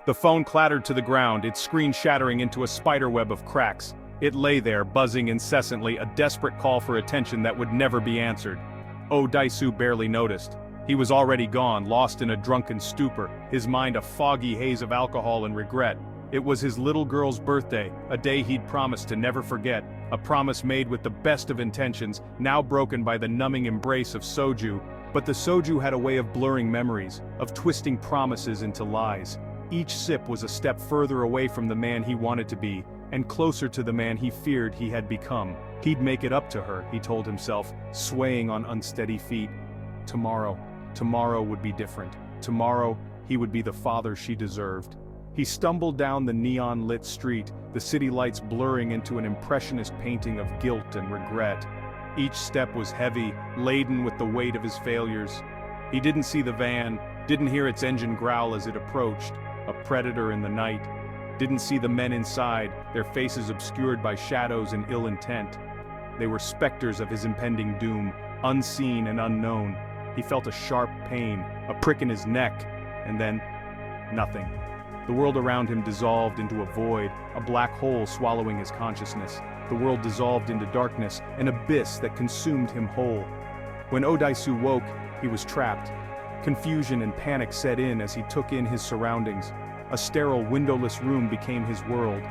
The phone clattered to the ground, its screen shattering into a spiderweb of cracks. It lay there, buzzing incessantly, a desperate call for attention that would never be answered. Oh Dae-su barely noticed. He was already gone, lost in a drunken stupor, his mind a foggy haze of alcohol and regret. It was his little girl's birthday, a day he'd promised to never forget, a promise made with the best of intentions, now broken by the numbing embrace of soju. But the soju had a way of blurring memories, of twisting promises into lies. Each sip was a step further away from the man he wanted to be, and closer to the man he feared he had become. He'd make it up to her, he told himself, swaying on unsteady feet. Tomorrow would be different. Tomorrow, he would be the father she deserved. He stumbled down the neon-lit street, the city lights blurring into an impressionist painting of guilt and regret. Each step was heavy, laden with the weight of his failures. He didn't see the van, didn't hear its engine growl as it approached, a predator in the night. Didn't see the men inside, their faces obscured by shadows and ill intent. They were specters of his impending doom, unseen and unknown. He felt a sharp pain, a prick in his neck, and then, nothing. The world around him dissolved into a void, a black hole swallowing his consciousness. The world dissolved into darkness, an abyss that consumed him whole. When Oh Dae-su woke, he was trapped. Confusion and panic set in as he took in his surroundings. A sterile, windowless room became his world.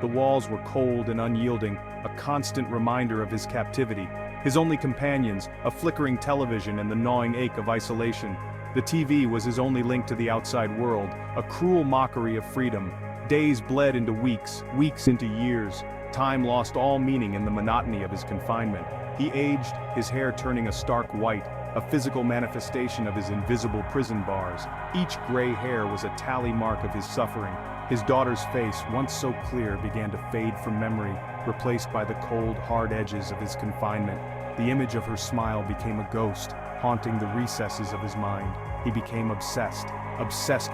The walls were cold and unyielding, a constant reminder of his captivity. His only companions, a flickering television and the gnawing ache of isolation. The TV was his only link to the outside world, a cruel mockery of freedom. Days bled into weeks, weeks into years. Time lost all meaning in the monotony of his confinement. He aged, his hair turning a stark white, a physical manifestation of his invisible prison bars. Each gray hair was a tally mark of his suffering. His daughter's face, once so clear, began to fade from memory, replaced by the cold, hard edges of his confinement. The image of her smile became a ghost, haunting the recesses of his mind. He became obsessed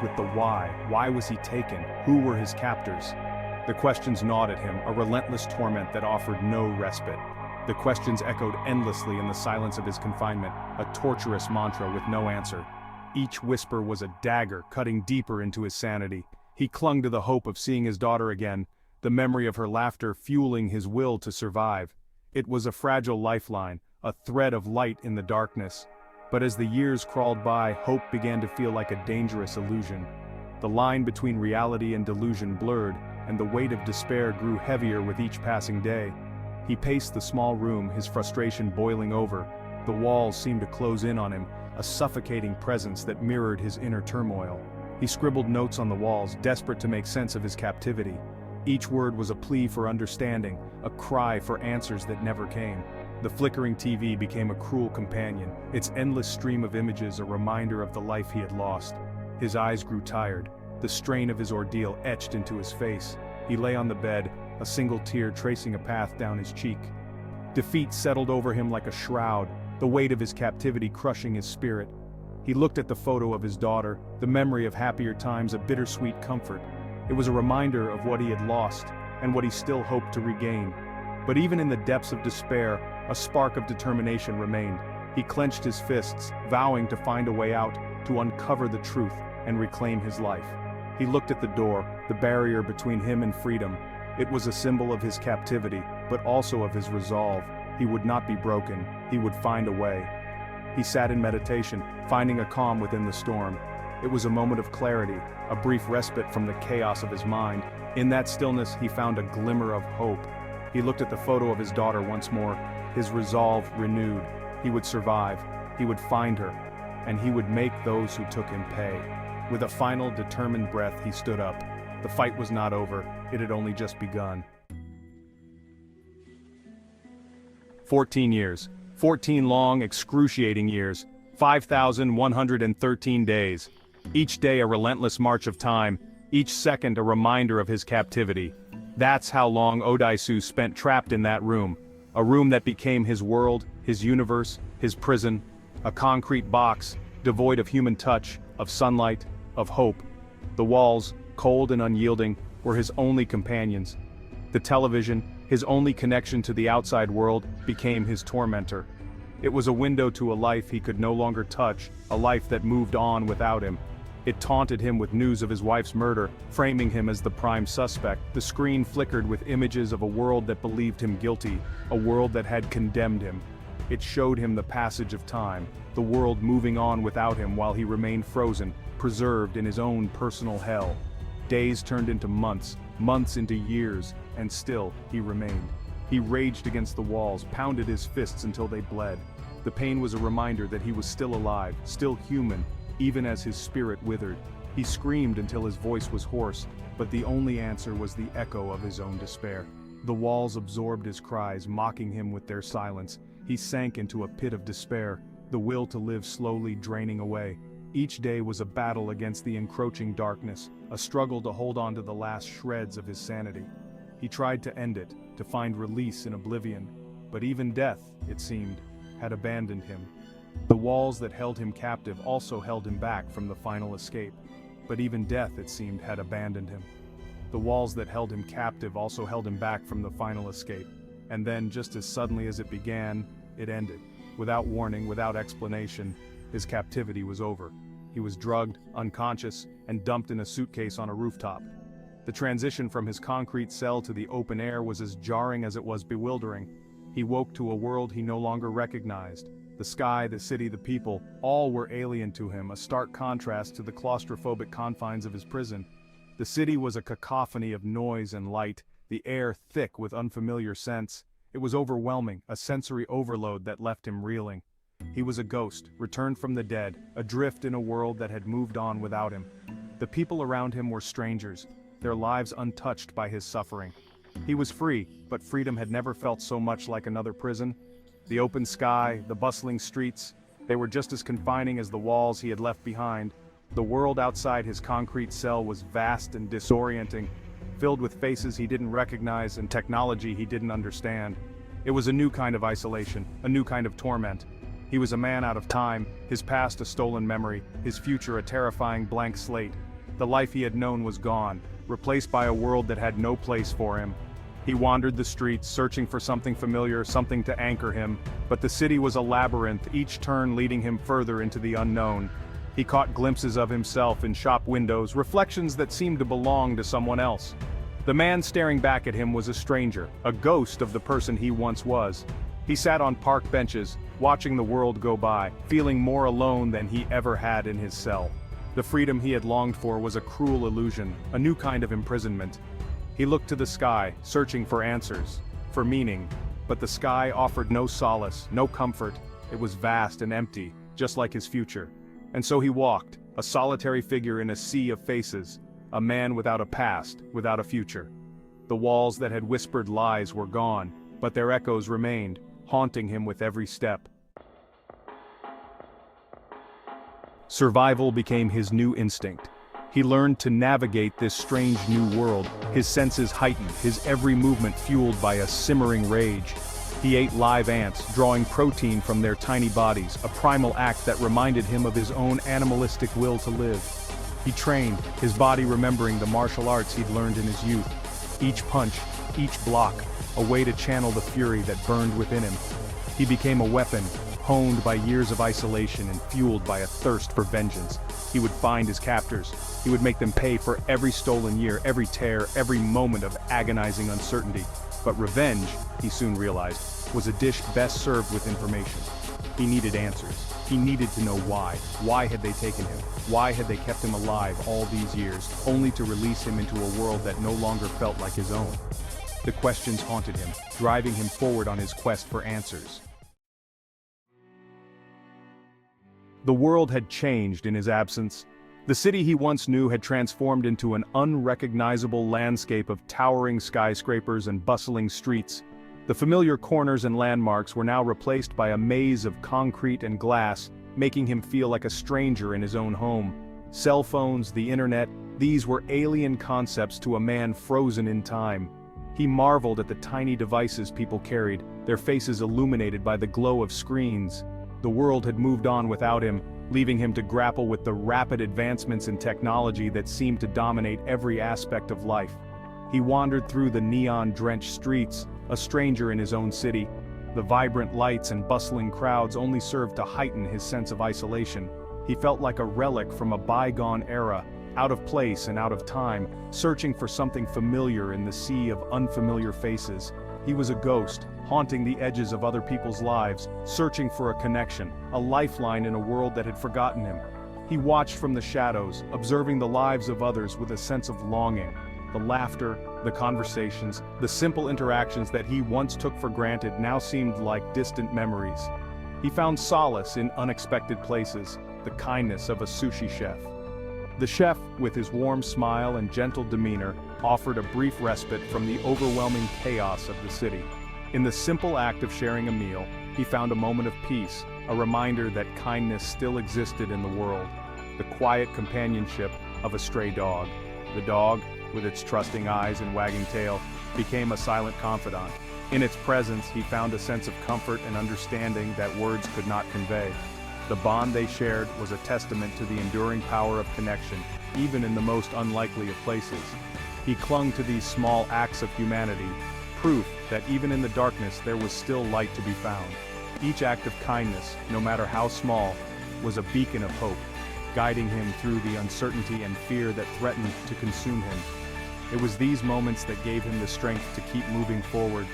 with the why. Why was he taken? Who were his captors? The questions gnawed at him, a relentless torment that offered no respite. The questions echoed endlessly in the silence of his confinement, a torturous mantra with no answer. Each whisper was a dagger cutting deeper into his sanity. He clung to the hope of seeing his daughter again, the memory of her laughter fueling his will to survive. It was a fragile lifeline, a thread of light in the darkness. But as the years crawled by, hope began to feel like a dangerous illusion. The line between reality and delusion blurred, and the weight of despair grew heavier with each passing day. He paced the small room, his frustration boiling over. The walls seemed to close in on him, a suffocating presence that mirrored his inner turmoil. He scribbled notes on the walls, desperate to make sense of his captivity. Each word was a plea for understanding, a cry for answers that never came. The flickering TV became a cruel companion, its endless stream of images a reminder of the life he had lost. His eyes grew tired, the strain of his ordeal etched into his face. He lay on the bed, a single tear tracing a path down his cheek. Defeat settled over him like a shroud, the weight of his captivity crushing his spirit. He looked at the photo of his daughter, the memory of happier times a bittersweet comfort. It was a reminder of what he had lost, and what he still hoped to regain. But even in the depths of despair, a spark of determination remained. He clenched his fists, vowing to find a way out, to uncover the truth, and reclaim his life. He looked at the door, the barrier between him and freedom. It was a symbol of his captivity, but also of his resolve. He would not be broken, he would find a way. He sat in meditation, finding a calm within the storm. It was a moment of clarity, a brief respite from the chaos of his mind. In that stillness, he found a glimmer of hope. He looked at the photo of his daughter once more, his resolve renewed. He would survive, he would find her, and he would make those who took him pay. With a final, determined breath, he stood up. The fight was not over, it had only just begun. 14 years. 14 long, excruciating years. 5,113 days. Each day a relentless march of time, each second a reminder of his captivity. That's how long Oh Dae-su spent trapped in that room. A room that became his world, his universe, his prison. A concrete box, devoid of human touch, of sunlight, of hope. The walls, cold and unyielding, were his only companions. The television, his only connection to the outside world, became his tormentor. It was a window to a life he could no longer touch, a life that moved on without him. It taunted him with news of his wife's murder, framing him as the prime suspect. The screen flickered with images of a world that believed him guilty, a world that had condemned him. It showed him the passage of time, the world moving on without him while he remained frozen, preserved in his own personal hell. Days turned into months, months into years, and still, he remained. He raged against the walls, pounded his fists until they bled. The pain was a reminder that he was still alive, still human, even as his spirit withered. He screamed until his voice was hoarse, but the only answer was the echo of his own despair. The walls absorbed his cries, mocking him with their silence. He sank into a pit of despair, the will to live slowly draining away. Each day was a battle against the encroaching darkness, a struggle to hold on to the last shreds of his sanity. He tried to end it, to find release in oblivion, but even death, it seemed, had abandoned him. The walls that held him captive also held him back from the final escape, but even death, it seemed, had abandoned him. The walls that held him captive also held him back from the final escape, and then, just as suddenly as it began, it ended. Without warning, without explanation, his captivity was over. He was drugged, unconscious, and dumped in a suitcase on a rooftop. The transition from his concrete cell to the open air was as jarring as it was bewildering. He woke to a world he no longer recognized. The sky, the city, the people, all were alien to him, a stark contrast to the claustrophobic confines of his prison. The city was a cacophony of noise and light, the air thick with unfamiliar scents. It was overwhelming, a sensory overload that left him reeling. He was a ghost, returned from the dead, adrift in a world that had moved on without him. The people around him were strangers, their lives untouched by his suffering. He was free, but freedom had never felt so much like another prison. The open sky, the bustling streets, they were just as confining as the walls he had left behind. The world outside his concrete cell was vast and disorienting, filled with faces he didn't recognize and technology he didn't understand. It was a new kind of isolation, a new kind of torment. He was a man out of time, his past a stolen memory, his future a terrifying blank slate. The life he had known was gone, replaced by a world that had no place for him. He wandered the streets, searching for something familiar, something to anchor him, but the city was a labyrinth, each turn leading him further into the unknown. He caught glimpses of himself in shop windows, reflections that seemed to belong to someone else. The man staring back at him was a stranger, a ghost of the person he once was. He sat on park benches, watching the world go by, feeling more alone than he ever had in his cell. The freedom he had longed for was a cruel illusion, a new kind of imprisonment. He looked to the sky, searching for answers, for meaning, but the sky offered no solace, no comfort. It was vast and empty, just like his future. And so he walked, a solitary figure in a sea of faces, a man without a past, without a future. The walls that had whispered lies were gone, but their echoes remained, haunting him with every step. Survival became his new instinct. He learned to navigate this strange new world, his senses heightened, his every movement fueled by a simmering rage. He ate live ants, drawing protein from their tiny bodies, a primal act that reminded him of his own animalistic will to live. He trained, his body remembering the martial arts he'd learned in his youth. Each punch, each block, a way to channel the fury that burned within him. He became a weapon, honed by years of isolation and fueled by a thirst for vengeance. He would find his captors. He would make them pay for every stolen year, every tear, every moment of agonizing uncertainty. But revenge, he soon realized, was a dish best served with information. He needed answers. He needed to know why. Why had they taken him? Why had they kept him alive all these years, only to release him into a world that no longer felt like his own? The questions haunted him, driving him forward on his quest for answers. The world had changed in his absence. The city he once knew had transformed into an unrecognizable landscape of towering skyscrapers and bustling streets. The familiar corners and landmarks were now replaced by a maze of concrete and glass, making him feel like a stranger in his own home. Cell phones, the internet, these were alien concepts to a man frozen in time. He marveled at the tiny devices people carried, their faces illuminated by the glow of screens. The world had moved on without him, leaving him to grapple with the rapid advancements in technology that seemed to dominate every aspect of life. He wandered through the neon-drenched streets, a stranger in his own city. The vibrant lights and bustling crowds only served to heighten his sense of isolation. He He felt like a relic from a bygone era, out of place and out of time, searching for something familiar in the sea of unfamiliar faces. He was a ghost, haunting the edges of other people's lives, searching for a connection, a lifeline in a world that had forgotten him. He watched from the shadows, observing the lives of others with a sense of longing. The laughter, the conversations, the simple interactions that he once took for granted now seemed like distant memories. He found solace in unexpected places, the kindness of a sushi chef. The chef, with his warm smile and gentle demeanor, offered a brief respite from the overwhelming chaos of the city. In the simple act of sharing a meal, he found a moment of peace, a reminder that kindness still existed in the world. The quiet companionship of a stray dog. The dog, with its trusting eyes and wagging tail, became a silent confidant. In its presence, he found a sense of comfort and understanding that words could not convey. The bond they shared was a testament to the enduring power of connection, even in the most unlikely of places. He clung to these small acts of humanity, proof that even in the darkness there was still light to be found. Each act of kindness, no matter how small, was a beacon of hope, guiding him through the uncertainty and fear that threatened to consume him. It was these moments that gave him the strength to keep moving forward,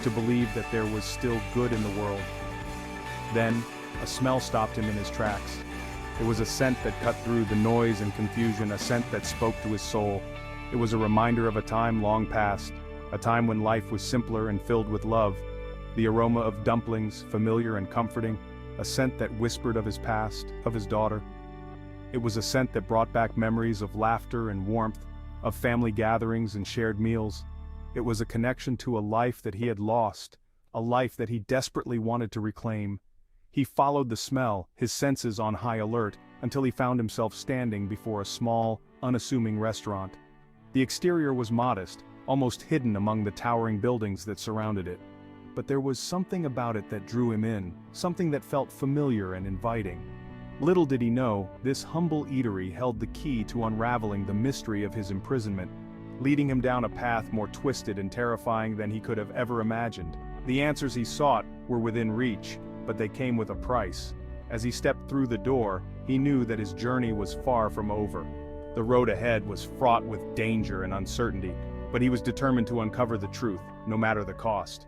to believe that there was still good in the world. Then, a smell stopped him in his tracks. It was a scent that cut through the noise and confusion, a scent that spoke to his soul. It was a reminder of a time long past, a time when life was simpler and filled with love. The aroma of dumplings, familiar and comforting, a scent that whispered of his past, of his daughter. It was a scent that brought back memories of laughter and warmth, of family gatherings and shared meals. It was a connection to a life that he had lost, a life that he desperately wanted to reclaim. He followed the smell, his senses on high alert, until he found himself standing before a small, unassuming restaurant. The exterior was modest, almost hidden among the towering buildings that surrounded it. But there was something about it that drew him in, something that felt familiar and inviting. Little did he know, this humble eatery held the key to unraveling the mystery of his imprisonment, leading him down a path more twisted and terrifying than he could have ever imagined. The answers he sought were within reach, but they came with a price. As he stepped through the door, he knew that his journey was far from over. The road ahead was fraught with danger and uncertainty, but he was determined to uncover the truth, no matter the cost.